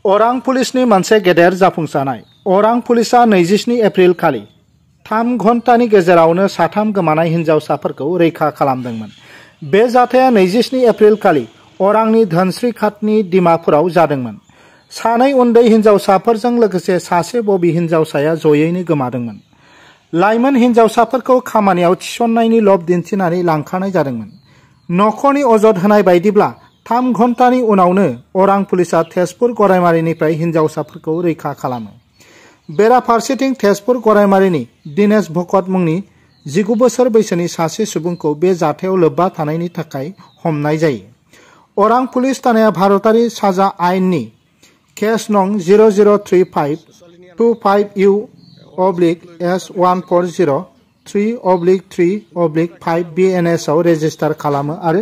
अरां पुलिसनि मोनसे गेदेर जाफुंसारनाय। अरां पुलिसा 27 एप्रिल खालि 3 घन्टानि गेजेरावनो 3 गोमानाय हिनजावसाफोरखौ रैखा खालामदोंमोन। बे जाथाया 27 एप्रिल खालि अरांनि धोनस्री खाथनि डिमापुराव जादोंमोन। 2 उन्दै हिनजावसाफोरजों लोगोसे सासे बबि हिनजावसाया जयैनो गोमादोंमन। लाइमोन हिनजावसाफोरखौ खामानियाव थिसननायनि लब दिन्थिनानै लांखारनाय जादोंमोन। नखरनि अजद होनाय बायदिब्ला 3 घन्टानि उनावनो अरां पुलिसा तेजपुर गरायमारिनिफ्राय हिनजावसाफोरखौ रैखा खालामो। बेराफारसेथिं तेजपुर गरायमारिनि दिनेश भकत मुंनि 19 बोसोर बैसोनि सासे सुबुंखौ बे जाथायाव लोब्बा थानायनि थाखाय हमनाय जायो। अरां पुलिस थानाया भारतारि साजा आयेननि केस नं 003525U/S140 3/3/5 BNS आव रेजिस्टार खालामो आरो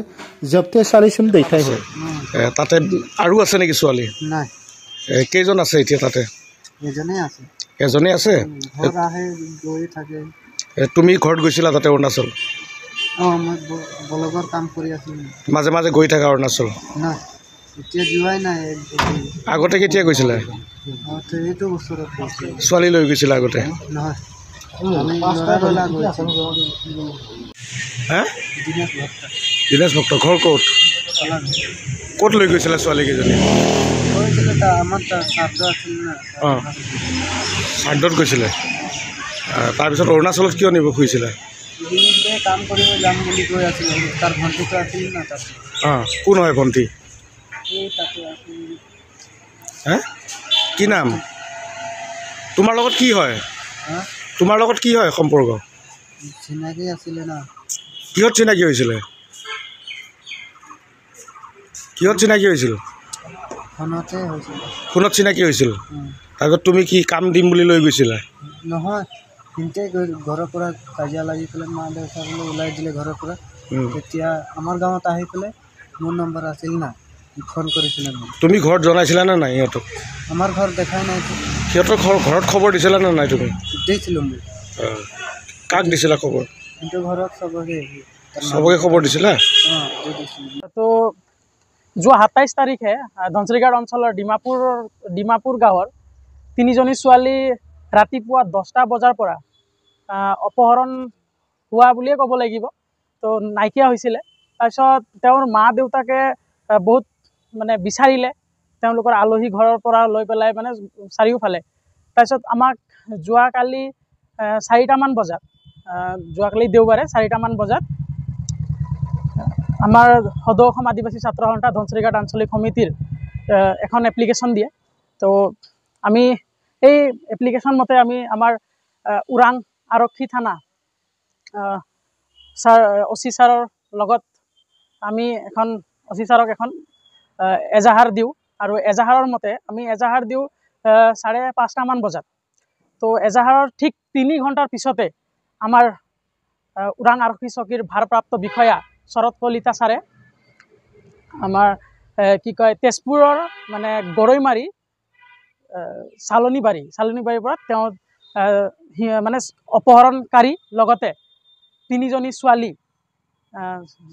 जोबथेसालिसिम दैथायहरो। ताते आरु আছে নেকি ছোৱালী? নাই। কেইজন আছে এতিয়া তাতে? এজনে আছে। এজনে আছে? ঘৰ আহে গৈ থাকে। তুমি ঘৰত গৈছিলা তাতে অৰুণাচল? মই বলগৰ কাম কৰি আছিলো। মাজে মাজে গৈ থাকা অৰুণাচল? নাই। এতিয়া যোৱাই নাই। আগতে কেতিয়া গৈছিলা? এইটো বছৰত গৈছিলো। ছোৱালী লৈ গৈছিলা আগতে? নহয়। দিনেশ ভক্ত ঘৰ ক'ত? ক'ত লৈ গৈছিলা ছোৱালীকেইজনী? শ্ৰাদ্ধত গৈছিলে। তাৰপিছত অৰুণাচলত কিয় নিব খুজিছিলে? কাম কৰিব যাম বুলি কৈ আছিলে। তাৰ ভণ্টিটো আছিল না তাত। কোন হয় ভণ্টি? কি নাম? তোমাৰ লগত কি হয়? তোমাৰ লগত কি হয় সম্পৰ্ক? চিনাকি আছিলে না। কিহত চিনাকি হৈছিলে? কিহত চিনাকি হৈছিল? ফোনতে হৈছিল। ফোনত চিনাকি হৈছিল? তাৰপিছত তুমি কি কাম দিম বুলি লৈ গৈছিলা? নহয়, সিহঁতে ঘৰৰ পৰা কাজিয়া লাগি পেলাই মা দেউতাক ওলাই দিলে ঘৰৰ পৰা। তেতিয়া আমাৰ গাঁৱত আহি পেলাই মোৰ নম্বৰ আছিল না, ফোন কৰিছিলে। তুমি ঘৰত জনাইছিলা নে নাই সিহঁতক? আমাৰ ঘৰ দেখাই নাই। সিহঁতৰ ঘৰত খবৰ দিছিলা নে নাই তুমি? দিছিলোঁ মই। কাক দিছিলা খবৰ? কিন্তু ঘৰত চবকে খবৰ দিছিলা? তো যোৱা 27 তাৰিখে ধনচিৰিঘাট অঞ্চলৰ ডিমাপুৰ গাঁৱৰ 3জনী ছোৱালী ৰাতিপুৱা 10টা বজাৰ পৰা অপহৰণ হোৱা বুলিয়ে ক'ব লাগিব। তো নাইকিয়া হৈছিলে। তাৰপিছত তেওঁৰ মা দেউতাকে বহুত বিচাৰিলে, তেওঁলোকৰ আলহী ঘৰৰ পৰা লৈ পেলাই চাৰিওফালে। তাৰপিছত আমাক যোৱাকালি 4টামান বজাত, যোৱাকালি দেওবাৰে 4টামান বজাত আমাৰ সদৌ অসম আদিবাসী ছাত্ৰ সন্থা ধনচিৰিঘাট আঞ্চলিক সমিতিৰ এখন এপ্লিকেশ্যন দিয়ে। তো আমি এই এপ্লিকেশ্যন মতে আমি আমাৰ ওৰাং আৰক্ষী থানা অচি ছাৰৰ লগত আমি অচি ছাৰক এখন এজাহাৰ দিওঁ। আৰু এজাহাৰৰ মতে আমি এজাহাৰ দিওঁ 5:30মান বজাত। তো এজাহাৰৰ ঠিক 3 ঘণ্টাৰ পিছতে আমাৰ ওৰাং আৰক্ষী চকীৰ ভাৰপ্ৰাপ্ত বিষয়া শৰৎ কলিতা ছাৰে আমাৰ তেজপুৰৰ গৰৈমাৰী চালনীবাৰীৰ পৰা তেওঁ অপহৰণকাৰী লগতে 3জনী ছোৱালী,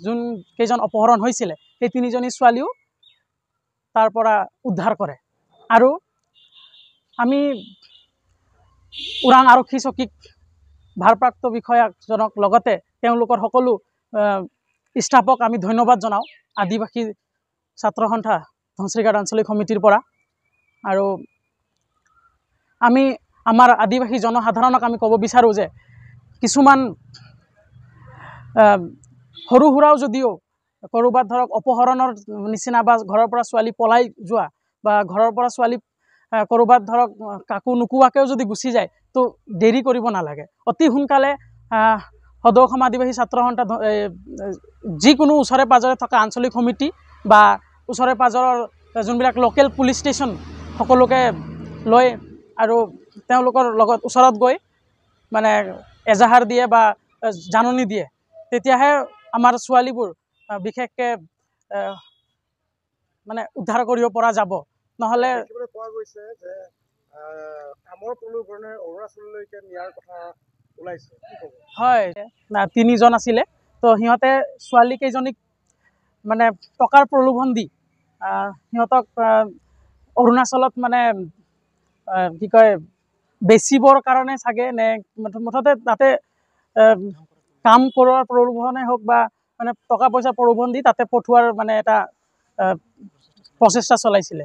যোন কেইজন অপহৰণ হৈছিলে সেই 3জনী ছোৱালীও তাৰ পৰা উদ্ধাৰ কৰে। আৰু আমি ওৰাং আৰক্ষী চকীক ভাৰপ্ৰাপ্ত বিষয়াজনক লগতে তেওঁলোকৰ সকলো ষ্টাফক আমি ধন্যবাদ জনাওঁ আদিবাসী ছাত্ৰ সন্থা ধনচিৰিঘাট আঞ্চলিক সমিতিৰ পৰা। আৰু আমি আমাৰ আদিবাসী জনসাধাৰণক আমি ক'ব বিচাৰোঁ যে কিছুমান সৰু সুৰাও যদিও ক'ৰবাত ধৰক অপহৰণৰ নিচিনা বা ঘৰৰ পৰা ছোৱালী পলাই যোৱা বা ঘৰৰ পৰা ছোৱালী ক'ৰবাত ধৰক কাকো নোকোৱাকৈও যদি গুচি যায় তো দেৰি কৰিব নালাগে। অতি সোনকালে সদৌ অসম আদিবাসী ছাত্ৰ সন্থা যিকোনো ওচৰে পাজৰে থকা আঞ্চলিক সমিতি বা ওচৰে পাজৰৰ যোনবিলাক লোকেল পুলিচ ষ্টেচন সকলোকে লৈ আৰু তেওঁলোকৰ লগত ওচৰত গৈ এজাহাৰ দিয়ে বা জাননী দিয়ে, তেতিয়াহে আমাৰ ছোৱালীবোৰ বিশেষকৈ উদ্ধাৰ কৰিব পৰা যাব। নহ'লে কোৱা গৈছে যে কামৰ প্ৰলোভনে অৰুণাচললৈকে নিয়াৰ কথা ওলাইছে। হয়, 3জন আছিলে। তো সিহঁতে ছোৱালীকেইজনীক টকাৰ প্ৰলোভন দি সিহঁতক অৰুণাচলত মানে কি কয় বেচিবৰ কাৰণে চাগে নে মুঠতে তাতে কাম কৰোৱাৰ প্ৰলোভনে হওক বা মানে টকা পইচা প্ৰলোভন দি তাতে পঠোৱাৰ মানে এটা প্ৰচেষ্টা চলাইছিলে।